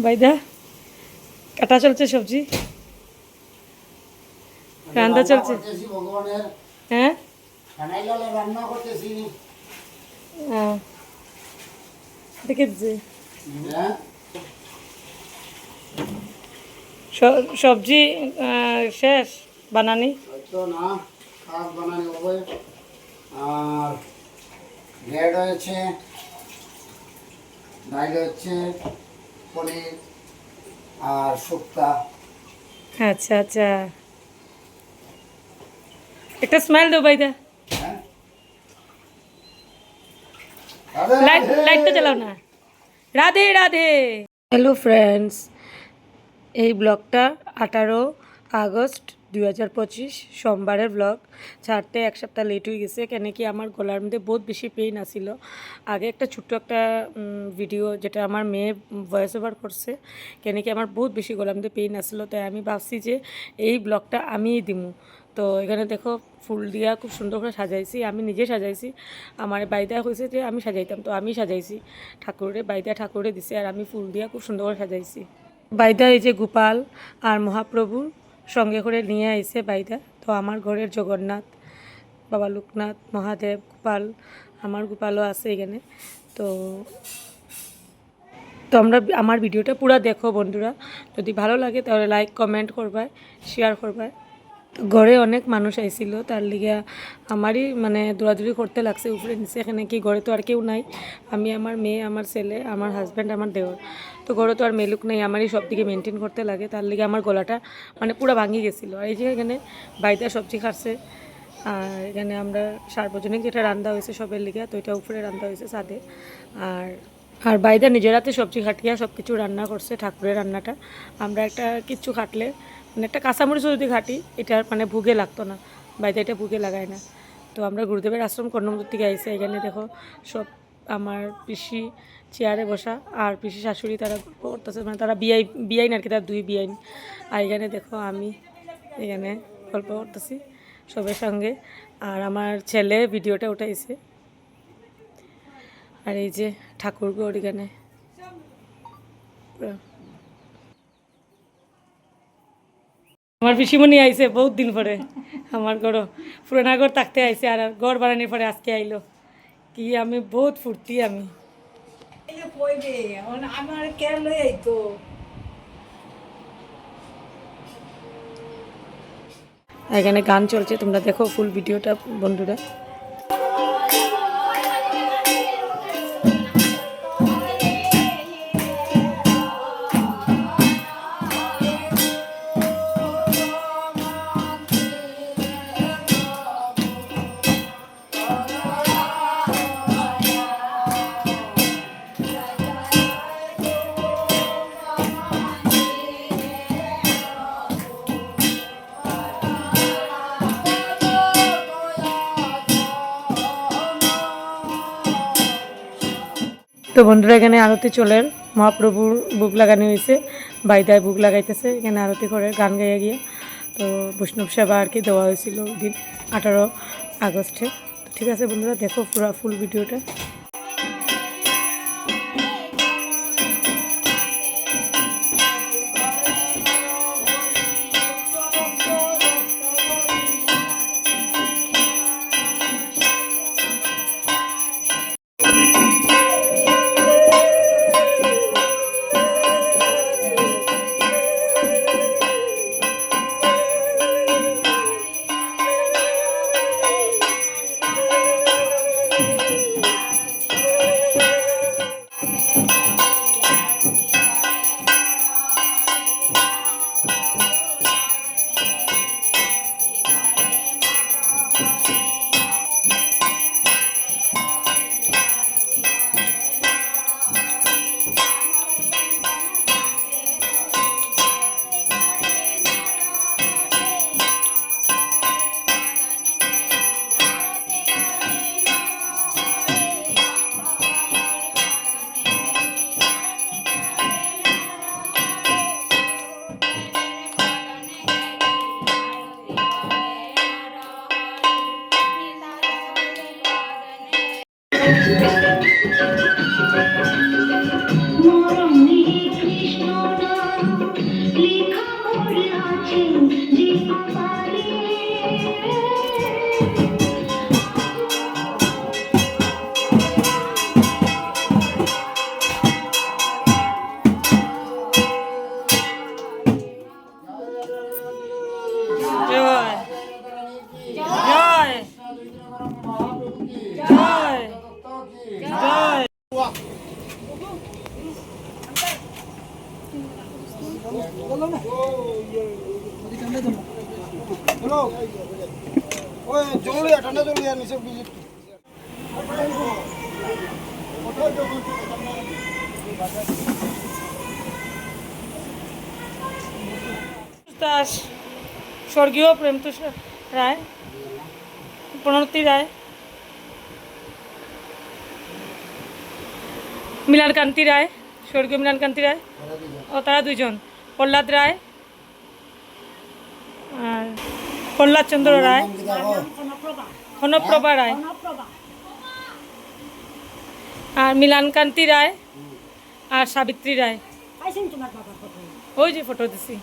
বাইদা কাটা চলছে সবজি, রান্না চলছে। হ্যাঁ দেখেছি সবজি শেষ বানানি তো না, শাক বানানি হবে। আর ব্রেড হয়েছে, ডাল হচ্ছে, পনির আর শুক্তা। আচ্ছা আচ্ছা, একটা স্মেল দো বাইদা। হ্যাঁ, লাইটটা জ্বালাও না। রাধে রাধে। হ্যালো ফ্রেন্ডস, এই ব্লগটা 18 আগস্ট 2025 সোমবারের ব্লগ। ছাড়তে এক সপ্তাহ লেট হয়ে গেছে, কেন কি আমার গলার মধ্যে বহুত বেশি পেইন আসিল। আগে একটা ছোট্ট একটা ভিডিও যেটা আমার মেয়ে ভয়েস ওভার করছে, কেন কি আমার বহুত বেশি গলার মধ্যে পেইন আসিল, তাই আমি ভাবছি যে এই ব্লগটা আমিই দিমু। তো এখানে দেখো ফুল দিয়া খুব সুন্দর করে সাজাইছি, আমি নিজে সাজাইছি। আমার বাইদা হয়েছে যে আমি সাজাইতাম, তো আমি সাজাইছি ঠাকুরে, বাইদা ঠাকুরে দিছে আর আমি ফুল দিয়া খুব সুন্দর করে সাজাইছি। বাইদা এই যে গোপাল আর মহাপ্রভুর সঙ্গে করে নিয়ে আইছে বাইদা। তো আমার ঘরের জগন্নাথ, বাবা লোকনাথ, মহাদেব, গোপাল, আমার গোপালও আছে এখানে। তো তো আমরা আমার ভিডিওটা পুরো দেখো বন্ধুরা, যদি ভালো লাগে তাহলে লাইক কমেন্ট করবা, শেয়ার করবা। ঘরে অনেক মানুষ আইছিল, তার লিগে আমারই মানে দৌড়াদৌড়ি করতে লাগছে উপরে নিচে। এখানে কি ঘরে তো আর কেউ নাই, আমি, আমার মেয়ে, আমার ছেলে, আমার হাজব্যান্ড, আমার দেওর। তো ঘরে তো আর মেলুক নেই, আমারই সব দিকে মেনটেন করতে লাগে, তার লিগে আমার গলাটা মানে পুরো ভাঙি গেছিলো। আর এই যে এখানে বাইদা সবজি খাচ্ছে, আর এখানে আমরা সার্বজনিক যেটা রান্না হয়েছে সবের লিগে, তো এটা উপরে রান্না হয়েছে ছাদে। আর আর বাইদা নিজের হাতে সবজি খাটিয়া সব কিছু রান্না করছে ঠাকুরের রান্নাটা। আমরা একটা কিচ্ছু খাটলে মানে একটা কাঁচামরিচও যদি ঘাটি এটা মানে ভুগে লাগতো না, বাইরে এটা ভুগে লাগায় না। তো আমরা গুরুদেবের আশ্রম কর্ণমুর থেকে আইসে। এখানে দেখো সব আমার পিসি চেয়ারে বসা, আর পিসি শাশুড়ি তারা করতেছে, মানে তারা বিআইন আর কি, তার দুই বিআইন। আর এখানে দেখো আমি এখানে গল্প করতেছি সবের সঙ্গে, আর আমার ছেলে ভিডিওটা উঠাইছে। আর এই যে ঠাকুরঘর এখানে আমার পিসিমণি আইছে বহুত দিন পরে আমার ঘরও, পুরানা ঘর থাকতে আইছে আর ঘর বানানোর পরে আজকে আইলো। কি আমি বহুত ফুর্তি আমি। এখানে গান চলছে, তোমরা দেখো ফুল ভিডিওটা বন্ধুরা। তো বন্ধুরা এখানে আরতি চলেন, মহাপ্রভুর বুক লাগানো হয়েছে, বাইদায় বুক লাগাইতেছে, এখানে আরতি করে গান গাইয়া গিয়ে। তো বৈষ্ণব সেবা আর কি দেওয়া হয়েছিল ওই দিন 18 আগস্টে। ঠিক আছে বন্ধুরা, দেখো পুরো ফুল ভিডিওটা। ওই জরুরি ঠান্ডা জরুরি আর নিচে ভিজিট দাস, স্বর্গীয় প্রেমতোষ রায়, প্রণতি রায়, মিলনকান্তি রায়, স্বর্গীয় মিলনকান্তি রায় ও তারা দুজন, প্রহ্লাদ রায় আর প্রহ্লাদ চন্দ্র রায়, ক্ষণপ্রভা রায় আর মিলনকান্তি রায় আর সাবিত্রী রায়। ওই যে ফটো দিছি।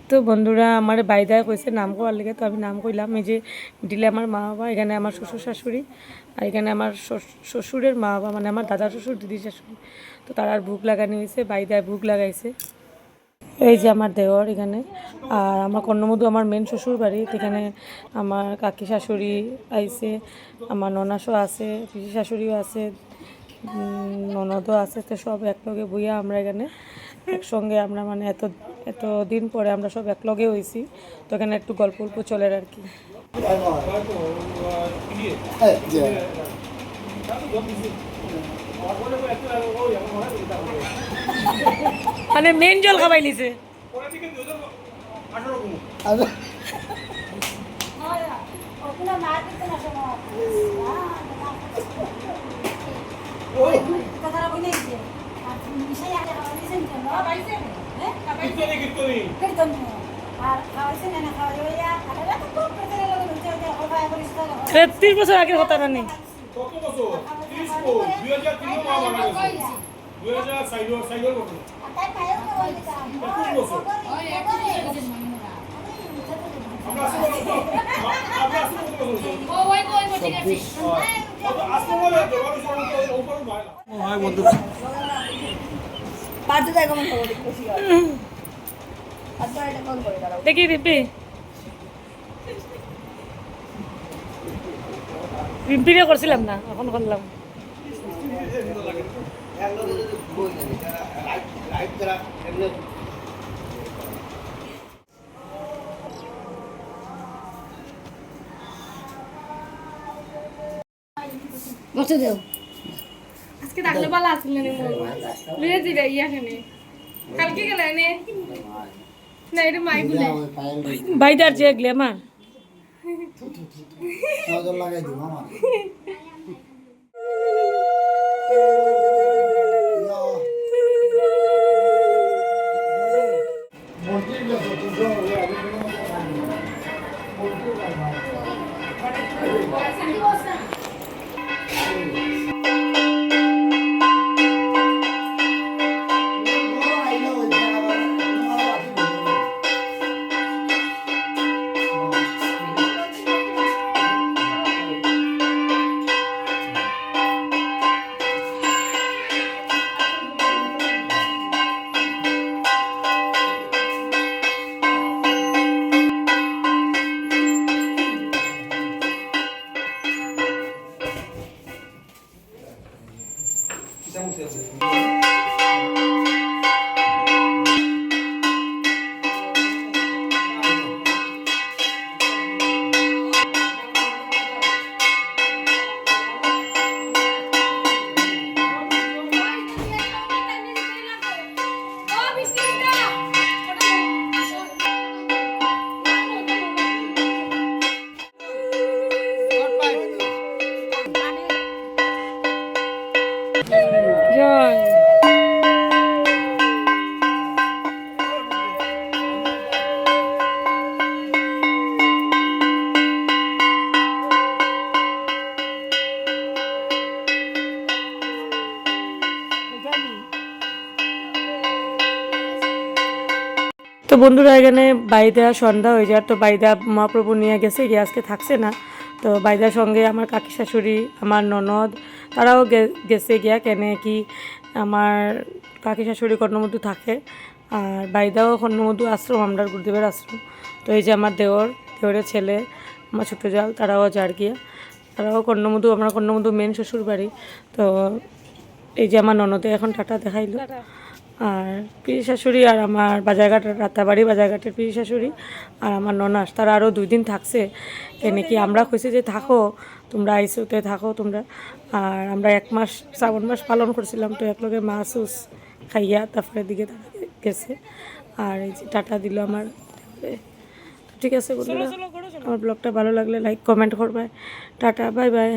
তো বন্ধুরা আমার বাইদায় কইছে নাম করার লেগে, তো আমি নাম কইলাম। এই যে দিলে আমার মা বাবা, এখানে আমার শ্বশুর শাশুড়ি, আর এখানে আমার শ্বশুরের মা বাবা, মানে আমার দাদা শ্বশুর দিদি শাশুড়ি। তো তার আর ভুক লাগানো হয়েছে, বাইদায় ভুক লাগাইছে। এই যে আমার দেওর এখানে, আর আমার কর্ণমধু আমার মেন শ্বশুর বাড়ি। এখানে আমার কাকি শাশুড়ি আইছে, আমার ননাসও আছে, পিসি শাশুড়িও আছে, ননদও আছে। তো সব একলগে বইয়া আমরা এখানে একসঙ্গে আমরা মানে এত দিন পরে আমরা সব একলগে হয়েছি। তো এখানে একটু গল্প গল্প চলে আর কি। মানে মেন জল খাবাই নিছে। আর 30 বছর আগের কথা না নেই। দেখি রিম্পি, রিম্পিরে করছিলাম না, এখন করলাম। বসে দেও আজকে ডাকলে ভালো আসলে নে মো লয়ে দিবে ইয়াখানে কালকে গেলে নে না এটা মাই বলে বাইদার যে গ্ল্যামার নজর লাগাই দিও মামা। তো বন্ধুরা এখানে বাইদা সন্ধ্যা হয়ে যায়। তো বাইদা মহাপ্রভু নিয়ে গেছে গিয়ে, আজকে থাকছে না। তো বাইদার সঙ্গে আমার কাকি শাশুড়ি, আমার ননদ, তারাও গেছে গিয়া। কেনে কি আমার কাকি শাশুড়ি কর্ণমধু থাকে, আর বাইদাও কর্ণমধু আশ্রম, আমরা গুরুদেবের আশ্রম। তো এই যে আমার দেওরের ছেলে, আমার ছোটো জাল, তারাও যার গিয়া, তারাও কর্ণমধু, আমরা কর্ণমধু মেন শ্বশুর বাড়ি। তো এই যে আমার ননদে এখন টাটা দেখাইলো। আর পিসি শাশুড়ি আর আমার বাজারঘাটের রাতাবাড়ি বাজারঘাটের পিসি শাশুড়ি আর আমার ননাস তারা আরও 2 দিন থাকছে কেন কি আমরা কইছি যে থাকো তোমরা আইসোতে থাকো তোমরা। আর আমরা 1 মাস শ্রাবণ মাস পালন করছিলাম, তো একলগে মাছ উস খাইয়া তারপরে দিকে তারা গেছে। আর এই যে টাটা দিল আমার। ঠিক আছে বন্ধুরা, আমার ব্লগটা ভালো লাগলে লাইক কমেন্ট করবে। Tata, bye bye.